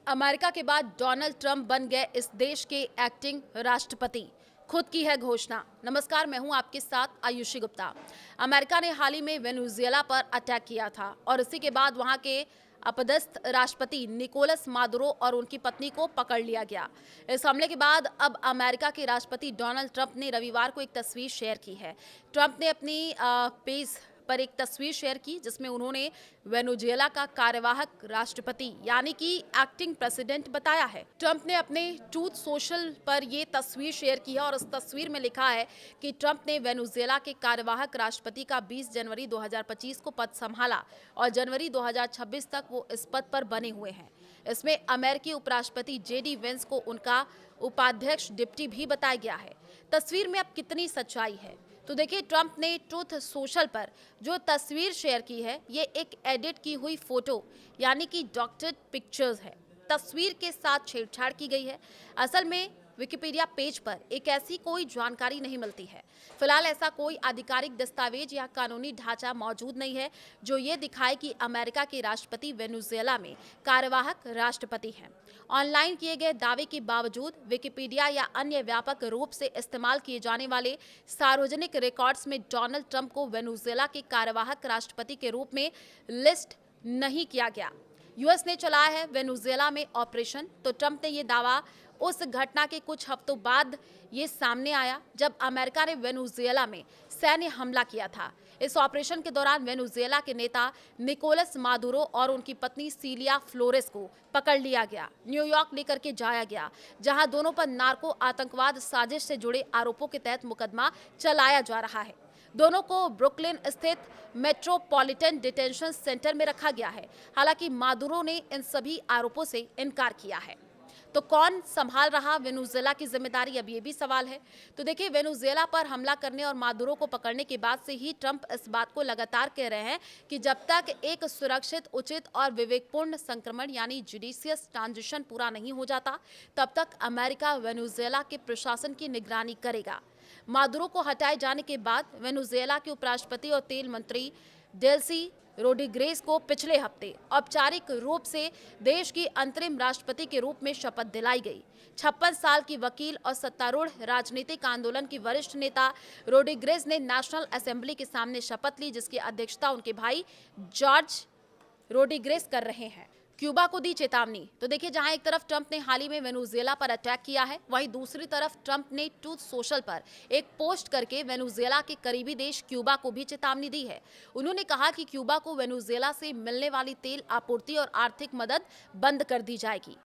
America के बाद Donald Trump बन गए इस देश के एक्टिंग राष्ट्रपति। खुद की है घोषणा। नमस्कार, मैं हूं आपके साथ आयुषी गुप्ता। अमेरिका ने हाल ही में वेनेजुएला पर अटैक किया था और इसी के बाद वहां के अपदस्थ राष्ट्रपति निकोलस मादुरो और उनकी पत्नी को पकड़ लिया गया। इस हमले के बाद अब अमेरिका के राष्ट्रपति डोनाल्ड ट्रंप ने रविवार को एक तस्वीर शेयर की है। ट्रंप ने अपनी पेज पर एक तस्वीर शेयर की जिसमें उन्होंने वेनेजुएला का कार्यवाहक राष्ट्रपति यानी कि एक्टिंग प्रेसिडेंट बताया है। ट्रंप ने अपने ट्रूथ सोशल पर ये तस्वीर शेयर की है और उस तस्वीर में लिखा है कि ट्रंप ने वेनेजुएला के कार्यवाहक राष्ट्रपति का 20 जनवरी 2025 को पद संभाला और जनवरी 2026 तक वो इस पद पर बने हुए हैं। इसमें अमेरिकी उपराष्ट्रपति जेडी वेंस को उनका उपाध्यक्ष डिप्टी भी बताया गया है। तस्वीर में अब कितनी सच्चाई है तो देखिए, ट्रंप ने ट्रूथ सोशल पर जो तस्वीर शेयर की है ये एक एडिट की हुई फोटो यानी कि डॉक्टर्ड पिक्चर्स है। तस्वीर के साथ छेड़छाड़ की गई है। असल में विकिपीडिया पेज पर एक ऐसी कोई जानकारी नहीं मिलती है। फिलहाल ऐसा कोई आधिकारिक दस्तावेज या कानूनी ढांचा मौजूद नहीं है जो ये दिखाए कि अमेरिका के राष्ट्रपति वेनेजुएला में कार्यवाहक राष्ट्रपति हैं। ऑनलाइन किए गए दावे के बावजूद विकिपीडिया या अन्य व्यापक रूप से इस्तेमाल किए जाने वाले सार्वजनिक रिकॉर्ड्स में डोनाल्ड ट्रंप को वेनेजुएला के कार्यवाहक राष्ट्रपति के रूप में लिस्ट नहीं किया गया। यूएस ने चलाया है वेनेजुएला में ऑपरेशन, तो ट्रंप ने यह दावा उस घटना के कुछ हफ्तों बाद ये सामने आया जब अमेरिका ने वेनेजुएला में सैन्य हमला किया था। इस ऑपरेशन के दौरान वेनेजुएला के नेता निकोलस मादुरो और उनकी पत्नी सिलिया फ्लोरेस को पकड़ लिया गया, न्यूयॉर्क लेकर के जाया गया, जहां दोनों पर नार्को आतंकवाद साजिश से जुड़े आरोपों के तहत मुकदमा चलाया जा रहा है। दोनों को ब्रुकलिन स्थित मेट्रोपॉलिटन डिटेंशन सेंटर में रखा गया है। हालांकि मादुरो ने इन सभी आरोपों से इनकार किया है। तो कौन संभाल रहा वेनेजुएला की जिम्मेदारी, अब ये भी सवाल है। तो देखिए, वेनेजुएला पर हमला करने और मादुरो को पकड़ने के बाद से ही ट्रंप इस बात को लगातार कह रहे हैं कि जब तक एक सुरक्षित, उचित और विवेकपूर्ण संक्रमण यानी जुडिशियस ट्रांजिशन पूरा नहीं हो जाता, तब तक अमेरिका वेनेजुएला के प्रशासन की निगरानी करेगा। मादुरो को हटाए जाने के बाद वेनेजुएला के उपराष्ट्रपति और तेल मंत्री डेल्सी रोड्रिगेज को पिछले हफ्ते औपचारिक रूप से देश की अंतरिम राष्ट्रपति के रूप में शपथ दिलाई गई। 56 साल की वकील और सत्तारूढ़ राजनीतिक आंदोलन की वरिष्ठ नेता रोड्रिगेज ने नेशनल असेंबली के सामने शपथ ली, जिसकी अध्यक्षता उनके भाई जॉर्ज रोड्रिगेज कर रहे हैं। क्यूबा को दी चेतावनी। तो देखिए, जहां एक तरफ ट्रंप ने हाल ही में वेनेजुएला पर अटैक किया है, वहीं दूसरी तरफ ट्रंप ने ट्रूथ सोशल पर एक पोस्ट करके वेनेजुएला के करीबी देश क्यूबा को भी चेतावनी दी है। उन्होंने कहा कि क्यूबा को वेनेजुएला से मिलने वाली तेल आपूर्ति और आर्थिक मदद बंद कर दी जाएगी।